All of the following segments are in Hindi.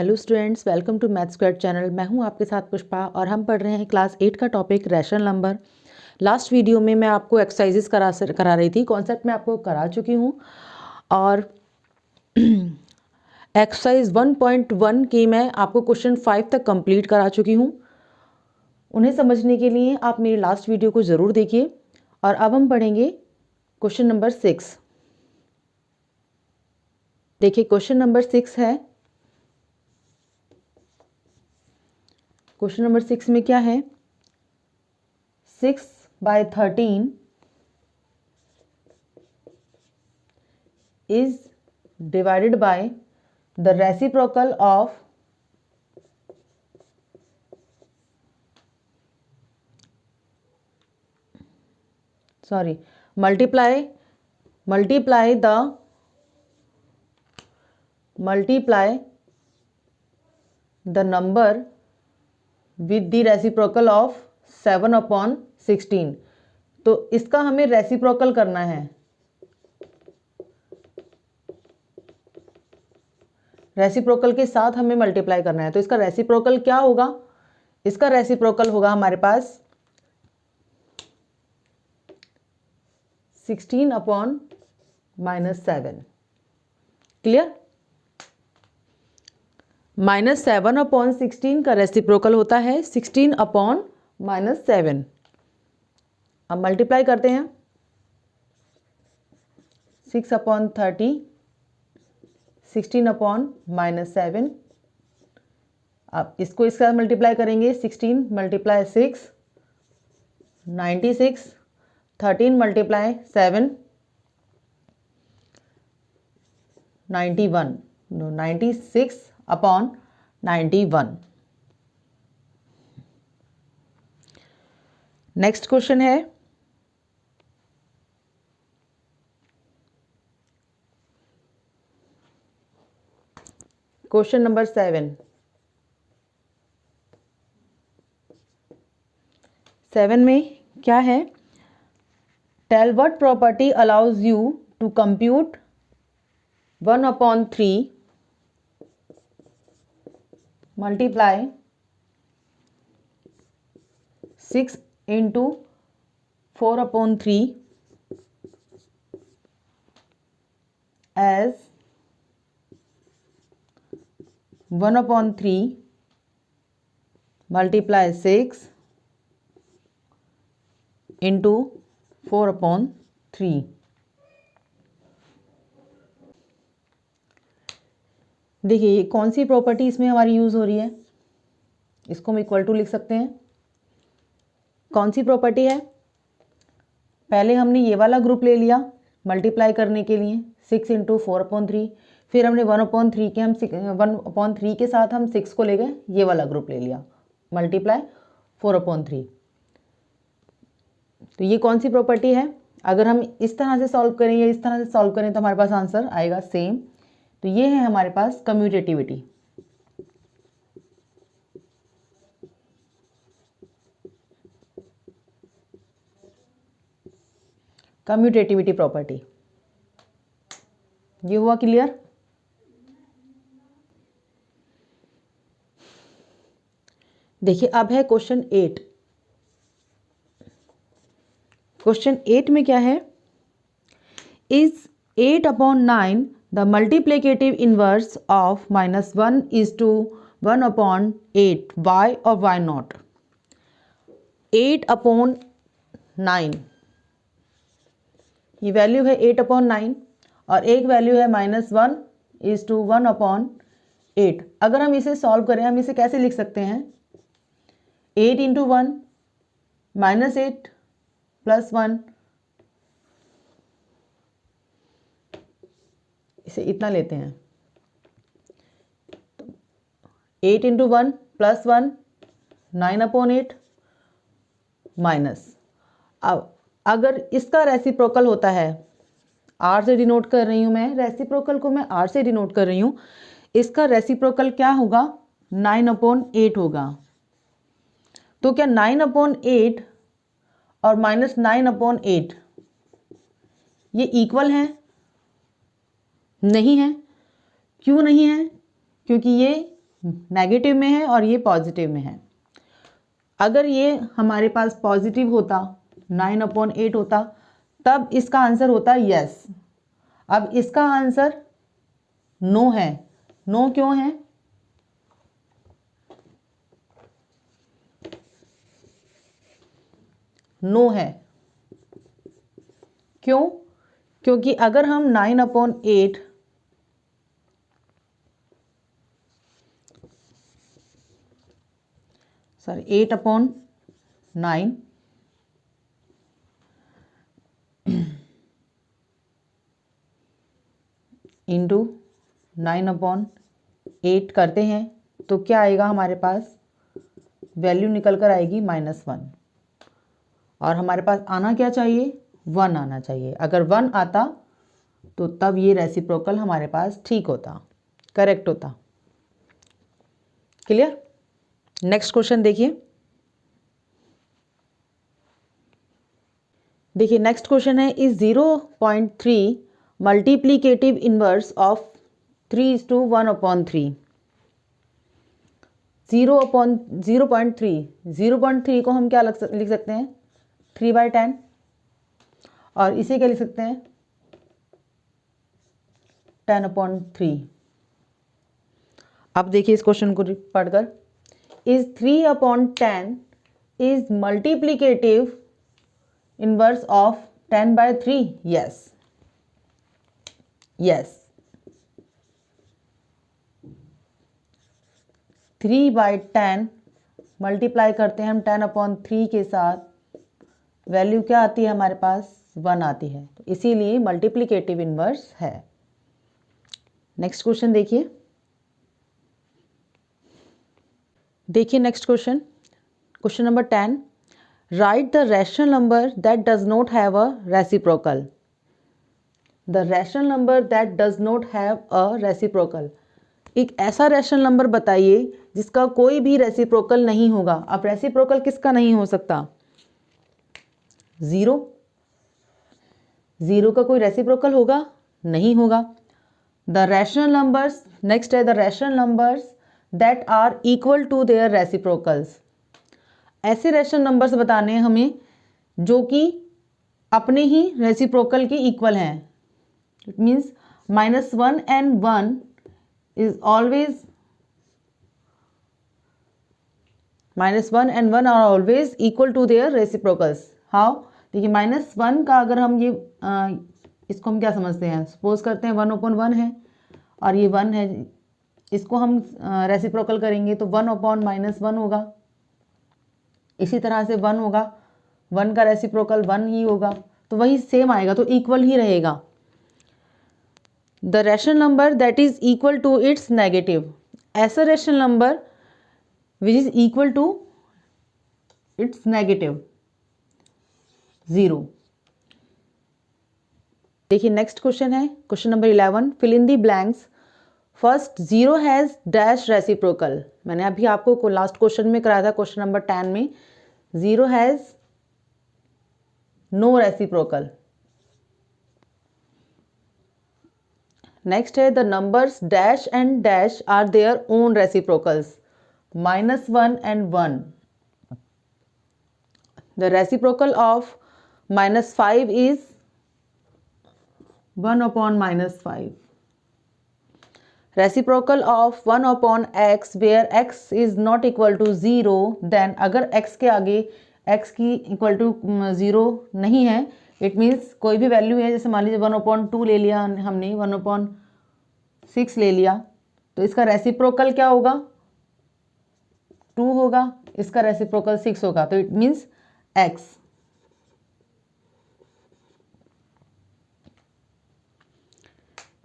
Hello students, welcome to math square channel. मैं हूं आपके साथ पुष्पा और हम पढ़ रहे हैं क्लास 8 का topic rational number. Last video में मैं आपको एक्सरसाइजेस करा रही थी, कॉन्सेप्ट मैं आपको करा चुकी हूं और एक्सरसाइज 1.1 की मैं आपको क्वेश्चन 5 तक कंप्लीट करा चुकी हूं। उन्हें समझने के लिए आप मेरी लास्ट वीडियो को ज़रूर देखिए। और अब हम पढ़ेंगे क्वेश्चन नंबर 6। देखिए, क्वेश्चन नंबर 6 है। क्वेश्चन नंबर 6 में क्या है? 6/13 is divided by the reciprocal of multiply the number with the reciprocal of 7/16। तो इसका हमें रेसिप्रोकल करना है। रेसिप्रोकल के साथ हमें मल्टीप्लाई करना है। तो इसका रेसिप्रोकल क्या होगा? इसका रेसिप्रोकल होगा हमारे पास 16/-7। क्लियर? -7/16 का रेसिप्रोकल होता है 16/-7। अब मल्टीप्लाई करते हैं। 6/30 16/-7। अब इसको इसके साथ मल्टीप्लाई करेंगे। 16 × 6 96। 13 × 7 91। 96/91। नेक्स्ट क्वेश्चन है क्वेश्चन नंबर 7। 7 में क्या है? Tell what property allows you to compute 1/3 multiply 6 × 4/3 as 1/3 multiply 6 × 4/3। देखिए, ये कौन सी प्रॉपर्टी इसमें हमारी यूज़ हो रही है? इसको हम इक्वल टू लिख सकते हैं। कौन सी प्रॉपर्टी है? पहले हमने ये वाला ग्रुप ले लिया मल्टीप्लाई करने के लिए 6 × 4/3। फिर हमने 1/3 के 1/3 के साथ हम 6 को ले गए, ये वाला ग्रुप ले लिया मल्टीप्लाई 4/3। तो ये कौन सी प्रॉपर्टी है? अगर हम इस तरह से सॉल्व करें या इस तरह से सॉल्व करें तो हमारे पास आंसर आएगा सेम। तो ये है हमारे पास कम्यूटेटिविटी। Commutativity property. ये हुआ क्लियर? देखिए, अब है क्वेश्चन 8। क्वेश्चन 8 में क्या है? Is 8/9 the multiplicative inverse of -1:1/8 why और वाई नॉट? 8/9 ये वैल्यू है 8/9 और एक वैल्यू है -1:1/8। अगर हम इसे सॉल्व करें, हम इसे कैसे लिख सकते हैं? 8 × 1 -8 + 1। इसे इतना लेते हैं। 8 × 1 + 1 9/8 माइनस। अब अगर इसका रेसिप्रोकल होता है, आर से डिनोट कर रही हूँ मैं, रेसिप्रोकल को मैं आर से डिनोट कर रही हूँ। इसका रेसिप्रोकल क्या होगा? 9/8 होगा। तो क्या 9/8 और -9/8 ये इक्वल हैं? नहीं है। क्यों नहीं है? क्योंकि ये नेगेटिव में है और ये पॉजिटिव में है। अगर ये हमारे पास पॉजिटिव होता 9/8 होता तब इसका आंसर होता यस। अब इसका आंसर नो है। नो क्यों है? नो है क्यों? क्योंकि अगर हम 9/8 8/9 इंटू 9/8 करते हैं तो क्या आएगा हमारे पास? वैल्यू निकल कर आएगी -1 और हमारे पास आना क्या चाहिए? 1 आना चाहिए। अगर 1 आता तो तब ये रेसिप्रोकल हमारे पास ठीक होता, करेक्ट होता। क्लियर? नेक्स्ट क्वेश्चन देखिए। नेक्स्ट क्वेश्चन है, इज 0.3 मल्टीप्लीकेटिव इनवर्स ऑफ 3:1/3। 0.3 को हम क्या लिख सकते हैं? 3/10 और इसे क्या लिख सकते हैं? 10/3। अब देखिए इस क्वेश्चन को पढ़कर, is 3/10 is multiplicative inverse of 10/3? Yes, yes. 3/10 multiply करते हैं हम 10/3 के साथ, वैल्यू क्या आती है हमारे पास? 1 आती है, तो इसीलिए मल्टीप्लीकेटिव इनवर्स है। नेक्स्ट क्वेश्चन देखिए। Next question, question number 10, right the rational number that does not have a reciprocal. The rational number that does not have a reciprocal. एक ऐसा रैशनल नंबर बताइए जिसका कोई भी रेसिप्रोकल नहीं होगा। अब रेसिप्रोकल किसका नहीं हो सकता? 0। 0 का कोई रेसिप्रोकल होगा? नहीं होगा। द रैशनल नंबर्स, नेक्स्ट है the rational numbers that are equal to their reciprocals. ऐसे रैशनल नंबर्स बताने हैं हमें जो कि अपने ही रेसिप्रोकल के इक्वल हैं। It means -1 and 1 is always -1 and 1 are always equal to their reciprocals. How? देखिए -1 का अगर हम ये इसको हम क्या समझते हैं? सपोज करते हैं 1/1 है और ये 1 है, इसको हम रेसिप्रोकल करेंगे तो 1/-1 होगा। इसी तरह से 1 होगा, 1 का रेसिप्रोकल 1 ही होगा, तो वही सेम आएगा, तो इक्वल ही रहेगा। The rational number that is equal to its negative. ऐसा rational number which is equal to its negative 0। Next question है question number 11, fill in the blanks. First, 0 has dash reciprocal. मैंने अभी आपको लास्ट क्वेश्चन में कराया था, क्वेश्चन नंबर 10 में 0 हैज़ नो रेसिप्रोकल। नेक्स्ट है the numbers dash and dash are their own reciprocals, -1 and 1। The reciprocal of -5 is 1/-5। Reciprocal of 1/x where x is not equal to 0, then अगर x के आगे x की इक्वल टू 0 नहीं है, इट मीन्स कोई भी वैल्यू है, जैसे मान लीजिए 1/2 ले लिया हमने, 1/6 ले लिया, तो इसका रेसिप्रोकल क्या होगा? 2 होगा, इसका रेसिप्रोकल 6 होगा, तो इट मीन्स x।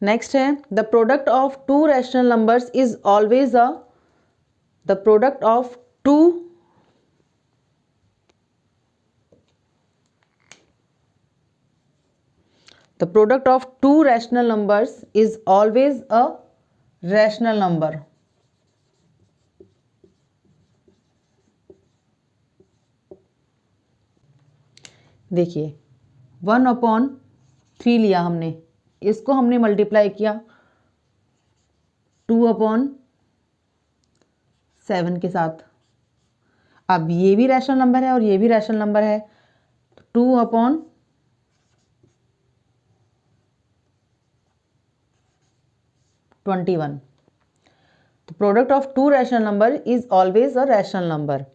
नेक्स्ट है the product of 2 rational numbers is always a. The product of 2 rational numbers is always a rational number. देखिए 1/3 लिया हमने, इसको हमने मल्टीप्लाई किया 2/3 7 के साथ। अब ये भी रैशनल नंबर है और ये भी रैशनल नंबर है, 2/21। तो product of to rational number is always a rational number.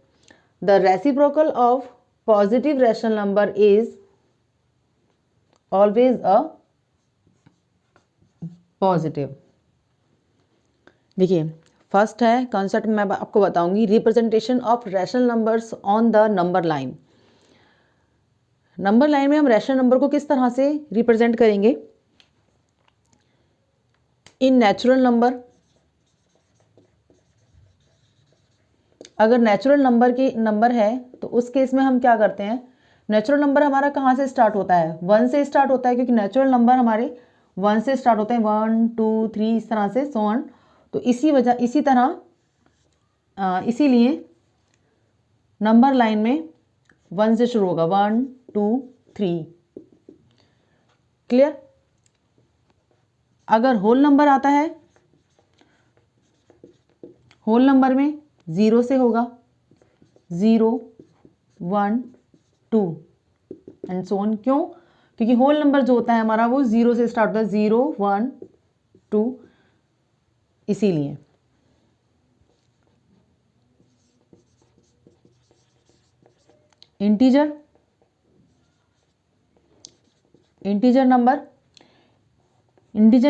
The reciprocal of positive rational number is always a positive. देखिए, फर्स्ट है कॉन्सेप्ट मैं आपको बताऊंगी, representation of rational numbers on the number line. Number line में हम रैशनल नंबर को किस तरह से रिप्रेजेंट करेंगे? इन नेचुरल नंबर, अगर नेचुरल नंबर की नंबर है तो उस केस में हम क्या करते हैं, नेचुरल नंबर हमारा कहाँ से स्टार्ट होता है? 1 से स्टार्ट होता है, क्योंकि नेचुरल नंबर हमारे 1 से स्टार्ट होते हैं, 1 2 3 इस तरह से सो ऑन। तो इसी तरह इसीलिए नंबर लाइन में 1 से शुरू होगा, 1 2 3। क्लियर? अगर होल नंबर आता है, होल नंबर में 0 से होगा, 0 1 2 एंड सो ऑन। क्यों? क्योंकि होल नंबर जो होता है हमारा वो 0 से स्टार्ट होता है, 0 1 2, इसीलिए। इंटीजर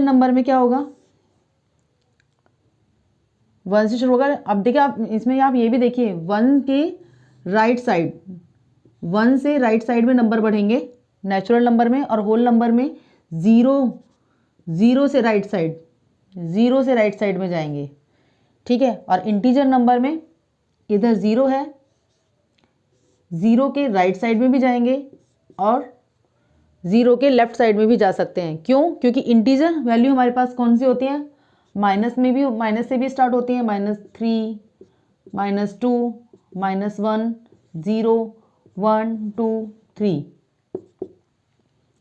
नंबर में क्या होगा? 1 से शुरू होगा। अब देखिए, आप इसमें आप ये भी देखिए, 1 के राइट साइड, 1 से राइट साइड में नंबर बढ़ेंगे नेचुरल नंबर में, और होल नंबर में 0 से राइट साइड में जाएंगे। ठीक है? और इंटीजर नंबर में इधर 0 है, 0 के राइट साइड में भी जाएंगे और 0 के लेफ्ट साइड में भी जा सकते हैं। क्यों? क्योंकि इंटीजर वैल्यू हमारे पास कौन सी होती है? माइनस से भी स्टार्ट होती है, -3 -2 -1 0 1 2 3।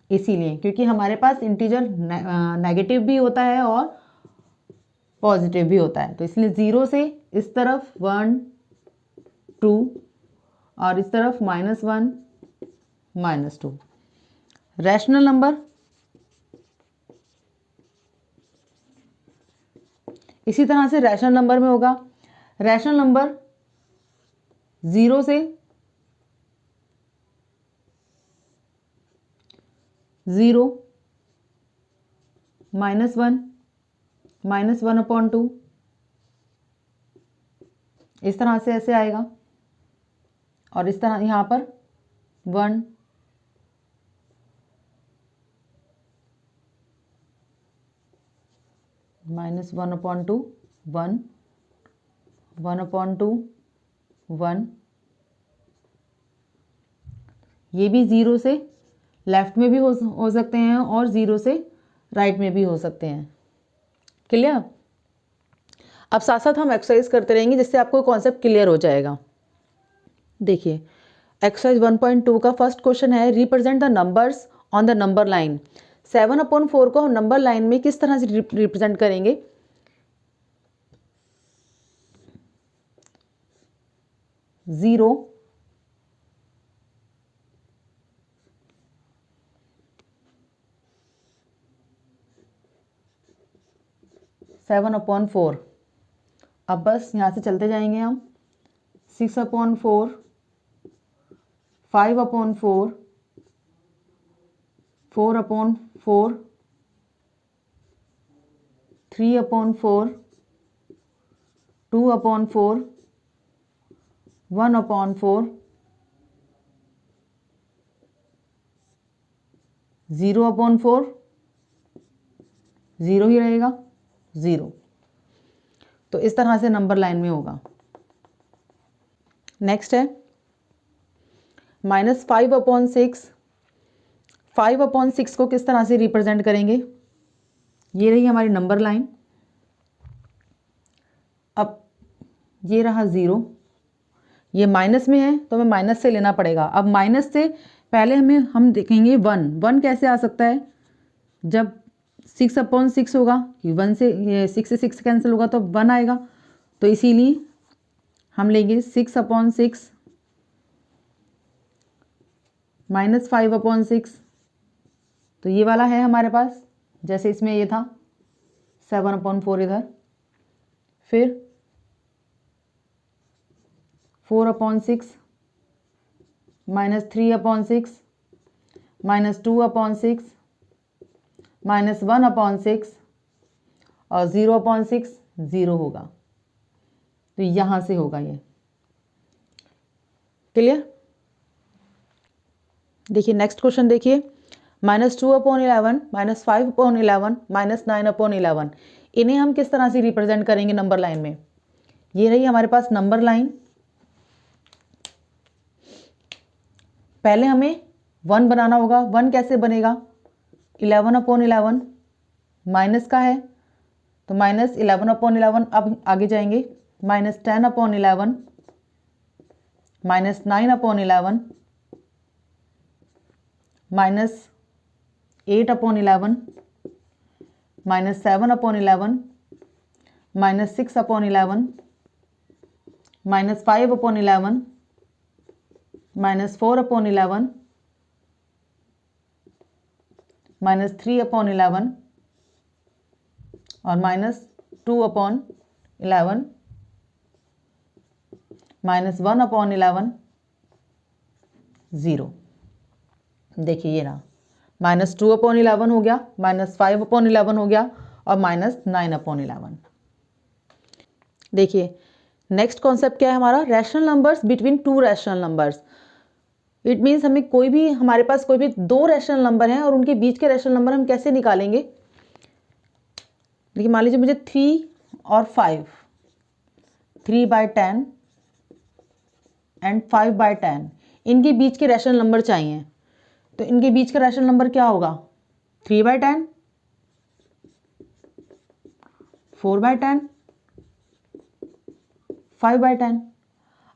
इसीलिए, क्योंकि हमारे पास इंटीजर नेगेटिव भी होता है और पॉजिटिव भी होता है, तो इसलिए 0 से इस तरफ 1 2 और इस तरफ -1 -2। रैशनल नंबर इसी तरह से रैशनल नंबर में होगा। रैशनल नंबर 0 से 0 -1 -1/2 इस तरह से ऐसे आएगा, और इस तरह यहाँ पर 1 -1/2 1 1/2 1। ये भी 0 से लेफ्ट में भी हो सकते हैं और 0 से राइट में भी हो सकते हैं। क्लियर? अब साथ साथ हम एक्सरसाइज करते रहेंगे जिससे आपको कॉन्सेप्ट क्लियर हो जाएगा। देखिए, एक्सरसाइज 1.2 का फर्स्ट क्वेश्चन है, represent the numbers on the number line. 7/4 को हम नंबर लाइन में किस तरह से रिप्रेजेंट करेंगे? जीरो 7/4। अब बस यहाँ से चलते जाएंगे हम, 6/4 5/4 4/4 3/4 2/4 1/4 0/4 0 ही रहेगा, 0। तो इस तरह से नंबर लाइन में होगा। नेक्स्ट है -5/6। 5/6 को किस तरह से रिप्रेजेंट करेंगे? ये रही हमारी नंबर लाइन। अब ये रहा 0, ये माइनस में है तो हमें माइनस से लेना पड़ेगा। अब माइनस से पहले हम देखेंगे 1 कैसे आ सकता है? जब 6/6 होगा कि 1 से 6 से 6 कैंसिल होगा तो 1 आएगा, तो इसीलिए हम लेंगे 6/6 -5/6, तो ये वाला है हमारे पास, जैसे इसमें ये था 7/4 इधर, फिर 4/6 -3/6 -2/6 -1/6 और 0/6 0 होगा, तो यहाँ से होगा ये। क्लियर? देखिए नेक्स्ट क्वेश्चन देखिए, -2/11 -5/11 -9/11, इन्हें हम किस तरह से रिप्रेजेंट करेंगे नंबर लाइन में। ये रही हमारे पास नंबर लाइन। पहले हमें 1 बनाना होगा। 1 कैसे बनेगा, 11/11 माइनस का है तो -11/11, अब आगे जाएंगे -10/11 -9/11 -8/11 -7/11 -6/11 -5/11 -4/11 -3/11 और -2/11 -1/11 0। देखिए ये रहा, -2/11 हो गया, -5/11 हो गया और -9/11। देखिए नेक्स्ट कॉन्सेप्ट क्या है हमारा, rational numbers between two rational numbers. It means हमें कोई भी, हमारे पास कोई भी दो रैशनल नंबर हैं और उनके बीच के रैशनल नंबर हम कैसे निकालेंगे। देखिए मान लीजिए मुझे 3 और 5, 3/10 एंड 5/10, इनके बीच के रैशनल नंबर चाहिए। तो इनके बीच का रैशनल नंबर क्या होगा, 3/10, 4/10, 5/10।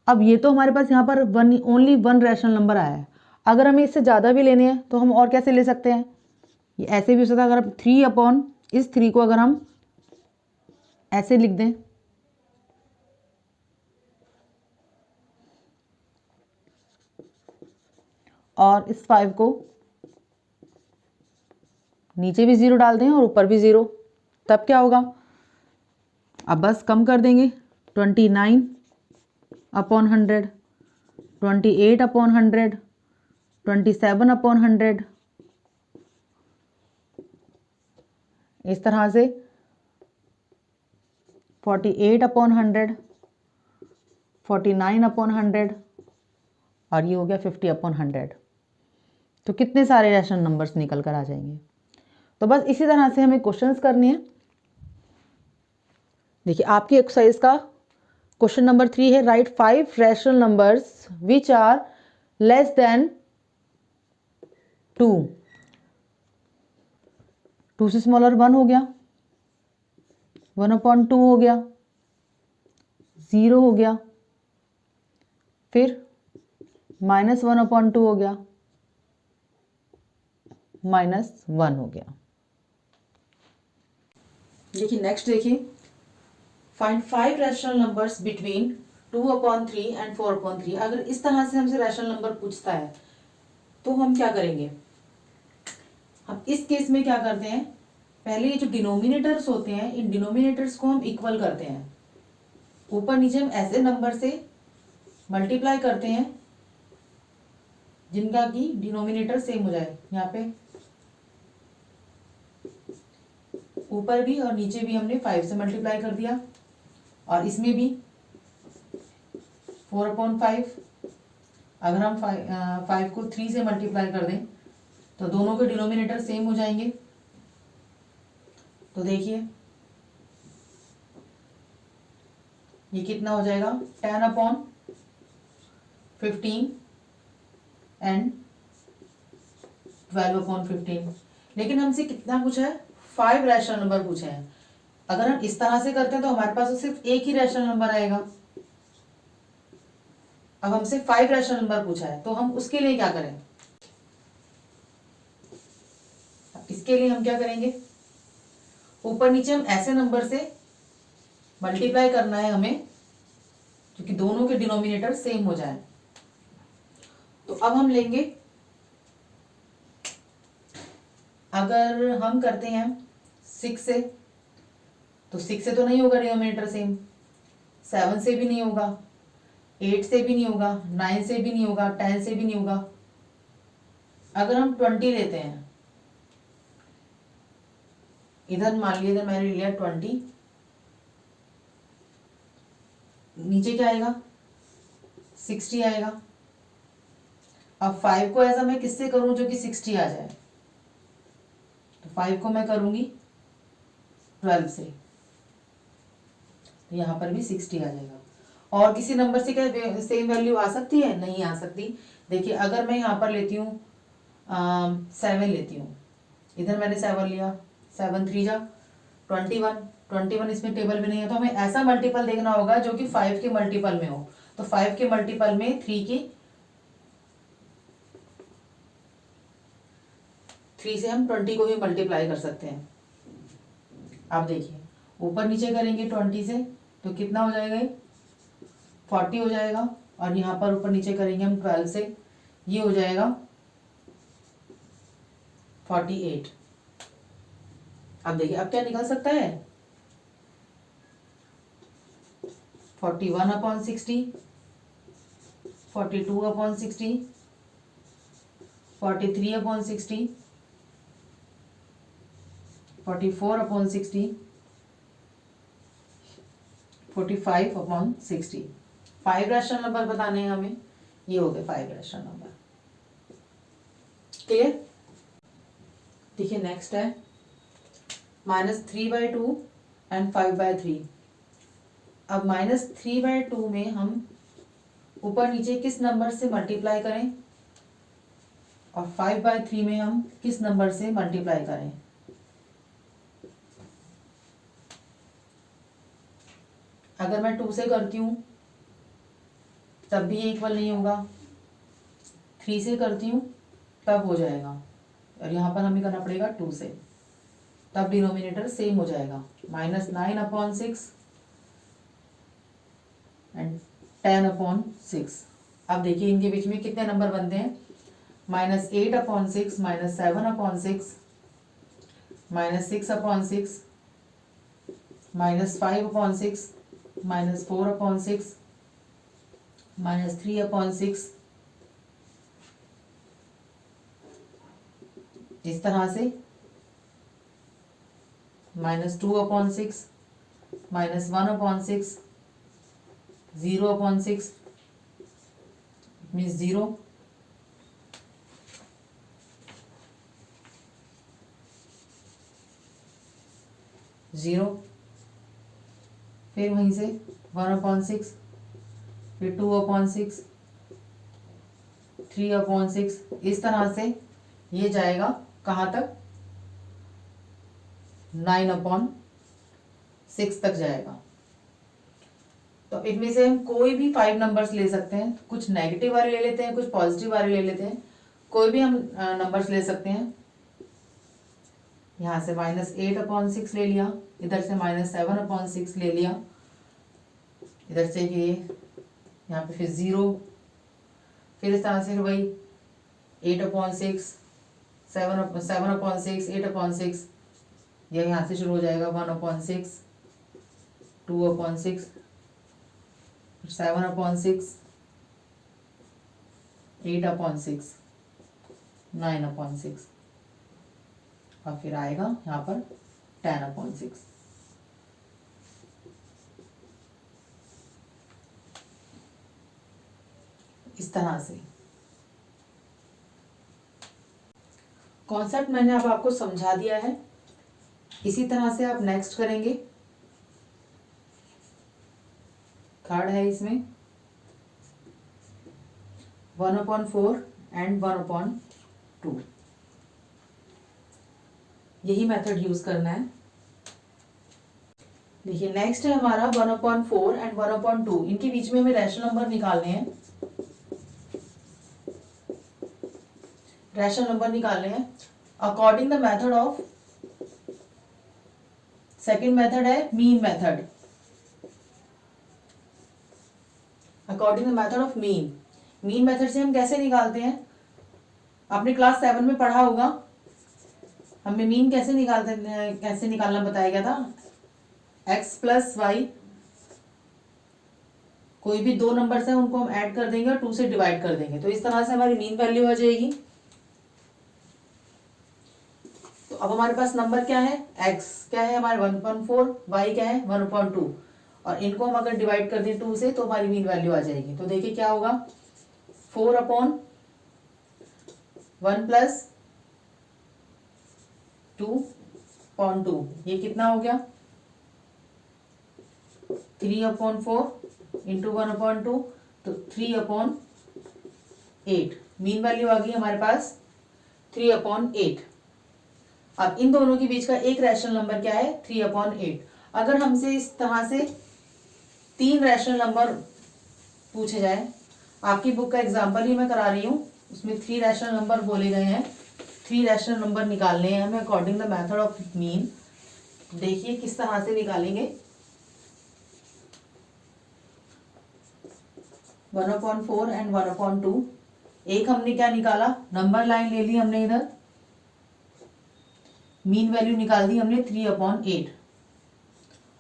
अब ये तो हमारे पास यहाँ पर ओनली वन रैशनल नंबर आया है। अगर हमें इससे ज़्यादा भी लेने हैं तो हम और कैसे ले सकते हैं, ये ऐसे भी हो सकता है। अगर 3/3 को अगर हम ऐसे लिख दें, और इस 5 को नीचे भी 0 डाल दें और ऊपर भी 0, तब क्या होगा। अब बस कम कर देंगे, 29/100, 28/100, 27/100, इस तरह से 48/100, 49/100 और ये हो गया 50/100। तो कितने सारे रैशनल नंबर्स निकल कर आ जाएंगे। तो बस इसी तरह से हमें क्वेश्चंस करने हैं। देखिए आपकी एक्सरसाइज का क्वेश्चन नंबर 3 है, write 5 rational numbers which are less than 2। 2 से स्मॉलर 1 हो गया, 1/2 हो गया, 0 हो गया, फिर -1/2 हो गया, -1 हो गया। देखिए नेक्स्ट देखिए, find 5 rational numbers between 2/3 and 4/3। अगर इस तरह से हमसे रैशनल नंबर पूछता है तो हम क्या करेंगे। हम इस केस में क्या करते हैं, पहले ये जो डिनोमिनेटर्स होते हैं, इन डिनोमिनेटर्स को हम इक्वल करते हैं। ऊपर नीचे हम ऐसे नंबर से मल्टीप्लाई करते हैं जिनका कि डिनोमिनेटर सेम हो जाए। यहाँ पे ऊपर भी और नीचे भी हमने 5 से मल्टीप्लाई कर दिया, और इसमें भी 4/5। अगर हम 5 को 3 से मल्टीप्लाई कर दें तो दोनों के डिनोमिनेटर सेम हो जाएंगे। तो देखिए ये कितना हो जाएगा, 10/15 एंड 12/15। लेकिन हमसे कितना पूछा है, 5 रैशनल नंबर पूछे हैं। अगर हम इस तरह से करते हैं तो हमारे पास तो सिर्फ एक ही रैशनल नंबर आएगा। अब हमसे 5 रैशनल नंबर पूछा है तो हम उसके लिए क्या करें। इसके लिए हम क्या करेंगे, ऊपर नीचे हम ऐसे नंबर से मल्टीप्लाई करना है हमें क्योंकि दोनों के डिनोमिनेटर सेम हो जाए। तो अब हम लेंगे, अगर हम करते हैं 6 से, तो 6 से तो नहीं होगा डिनोमिनेटर सेम, 7 से भी नहीं होगा, 8 से भी नहीं होगा, 9 से भी नहीं होगा, 10 से भी नहीं होगा। अगर हम 20 लेते हैं, इधर मान लीजिए इधर मैंने लिया 20, नीचे क्या आएगा 60 आएगा। अब 5 को ऐसा मैं किससे करूं जो कि 60 आ जाए, तो 5 को मैं करूंगी 12 से, तो यहाँ पर भी 60 आ जाएगा। और किसी नंबर से क्या सेम वैल्यू आ सकती है? नहीं आ सकती। देखिए अगर मैं यहाँ पर लेती हूँ 7 लेती हूँ, इधर मैंने 7 लिया, 7 3 जा 21, 21 इसमें टेबल में नहीं है, तो हमें ऐसा मल्टीपल देखना होगा जो कि 5 के मल्टीपल में हो। तो 5 के मल्टीपल में 3 से हम 20 को भी मल्टीप्लाई कर सकते हैं। आप देखिए ऊपर नीचे करेंगे 20 से तो कितना हो जाएगा, 40 हो जाएगा, और यहाँ पर ऊपर नीचे करेंगे हम 12 से, ये हो जाएगा 48। अब देखिए अब क्या निकल सकता है, 41/60, 42/60, 43/60, 44/60, 45/60। 5 रैशनल नंबर बताने हैं हमें, ये हो गए 5 रैशनल नंबर। क्लियर? देखिए नेक्स्ट है -3/2 एंड 5/3। अब -3/2 में हम ऊपर नीचे किस नंबर से मल्टीप्लाई करें, और 5/3 में हम किस नंबर से मल्टीप्लाई करें। अगर मैं 2 से करती हूँ तब भी ये इक्वल नहीं होगा, 3 से करती हूँ तब हो जाएगा, और यहाँ पर हमें करना पड़ेगा 2 से, तब डिनोमिनेटर सेम हो जाएगा। -9/6 एंड 10/6। अब देखिए इनके बीच में कितने नंबर बनते हैं, -8/6, -7/6, -6/6, -5/6, -4/6, -3/6, इस तरह से -2/6, -1/6, 0/6 मीन्स 0, फिर वहीं से 1/6, फिर 2/6, 3/6, इस तरह से ये जाएगा कहाँ तक, 9/6 तक जाएगा। तो इनमें से हम कोई भी 5 नंबर्स ले सकते हैं, कुछ नेगेटिव वाले ले लेते हैं, कुछ पॉजिटिव वाले ले लेते हैं, कोई भी हम नंबर्स ले सकते हैं। यहाँ से -8/6 ले लिया, इधर से -7/6 ले लिया, इधर से ये यहाँ पे फिर 0, फिर इस तरह से वही 8/6, 7/6, 8/6, यह यहाँ से शुरू हो जाएगा 1/6, 2/6, 7/6, 8/6, 9/6, और फिर आएगा यहाँ पर 10/6। इस तरह से कॉन्सेप्ट मैंने अब आपको समझा दिया है। इसी तरह से आप नेक्स्ट करेंगे, थर्ड है इसमें 1/4 एंड 1/2, यही मेथड यूज करना है। देखिए नेक्स्ट है हमारा 1/4 एंड 1/2, इनके बीच में हमें रैशनल नंबर निकालने हैं। रैशनल नंबर निकालने हैं according the method of, second method है mean method. According the method of mean. Mean method से हम कैसे निकालते हैं, आपने क्लास 7 में पढ़ा होगा, हमें मीन कैसे निकालना बताया गया था। x प्लस वाई, कोई भी दो नंबर्स हैं उनको हम ऐड कर देंगे और 2 से डिवाइड कर देंगे, तो इस तरह से हमारी मीन वैल्यू आ जाएगी। तो अब हमारे पास नंबर क्या है, x क्या है हमारे 1.4, y क्या है 1/2, और इनको हम अगर डिवाइड कर दें 2 से तो हमारी मीन वैल्यू आ जाएगी। तो देखिए क्या होगा, 4/1 प्लस 2/2, ये कितना हो गया 3/4 इंटू 1/2, तो 3/8। मीन वैल्यू आ गई हमारे पास 3/8। अब इन दोनों के बीच का एक रैशनल नंबर क्या है 3/8। अगर हमसे इस तरह से 3 रैशनल नंबर पूछे जाए, आपकी बुक का एग्जाम्पल ही मैं करा रही हूँ, उसमें 3 रैशनल नंबर बोले गए हैं, 3 रैशनल नंबर निकालने हैं हमें according the method of mean. देखिए किस तरह से निकालेंगे। 1/4 एंड 1/2। एक हमने क्या निकाला, नंबर लाइन ले ली हमने, इधर मीन वैल्यू निकाल दी हमने 3/8,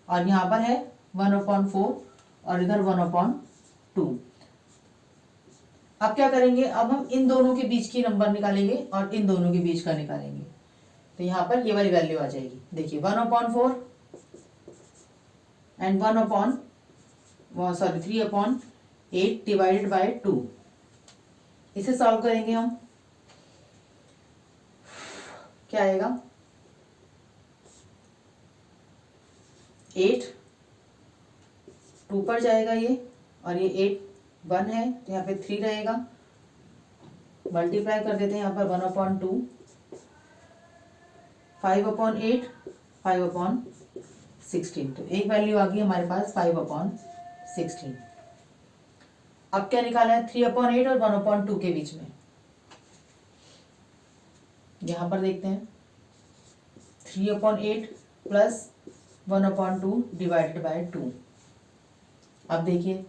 और यहाँ पर है 1/4 और इधर 1/2। अब क्या करेंगे, अब हम इन दोनों के बीच की नंबर निकालेंगे और इन दोनों के बीच का निकालेंगे, तो यहाँ पर ये वाली वैल्यू आ जाएगी। देखिए 1/4 एंड 3/8 डिवाइडेड बाय 2, इसे सॉल्व करेंगे हम, क्या आएगा 8 2 पर जाएगा ये, और ये 8 1 है तो यहाँ पे 3 रहेगा, मल्टीप्लाई कर देते हैं यहाँ पर 1/2, 5/8 5/16, तो एक वैल्यू आ गई हमारे पास 5/16। अब क्या निकाला है 3/8 और 1/2 के बीच में, यहाँ पर देखते हैं 3/8 प्लस 1/2 डिवाइडेड बाय 2। अब देखिए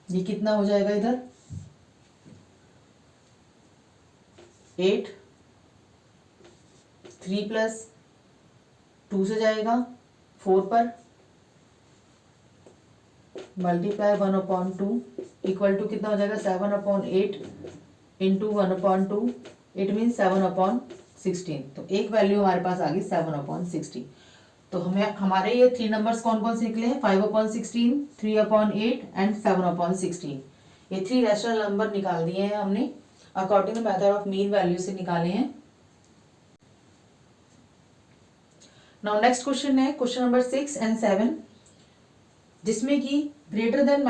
ये कितना हो जाएगा, इधर 8 3 प्लस 2 से जाएगा 4 पर, मल्टीप्लाई 1/2 इक्वल टू कितना हो जाएगा 7/8 इंटू 1/2, इट मीन 7/16। तो एक वैल्यू हमारे पास आ गई 7/16। तो हमें हमारे ये 3 नंबर्स कौन कौन से निकले हैं, 5/16, 3/8 एंड 7/16। ये 3 रैशनल नंबर निकाल दिए हैं हमने, according to method of mean value से निकाले हैं। नाउ नेक्स्ट क्वेश्चन है क्वेश्चन नंबर 6 एंड 7, जिसमें कि ग्रेटर देन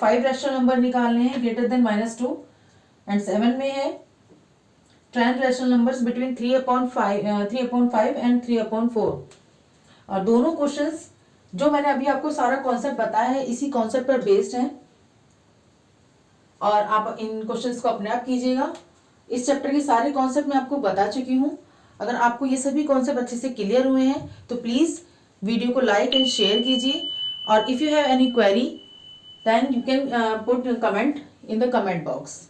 5 रैशनल नंबर निकालने हैं, ग्रेटर देन -2, एंड 7 में है 10 रैशनल नंबर्स बिटवीन 3/5 एंड 3/4। और दोनों क्वेश्चंस जो मैंने अभी आपको सारा कॉन्सेप्ट बताया है इसी कॉन्सेप्ट पर बेस्ड हैं, और आप इन क्वेश्चंस को अपने आप कीजिएगा। इस चैप्टर के सारे कॉन्सेप्ट मैं आपको बता चुकी हूँ। अगर आपको ये सभी कॉन्सेप्ट अच्छे से क्लियर हुए हैं तो प्लीज़ वीडियो को लाइक एंड शेयर कीजिए, और if you have any query then you can put comment in the comment box.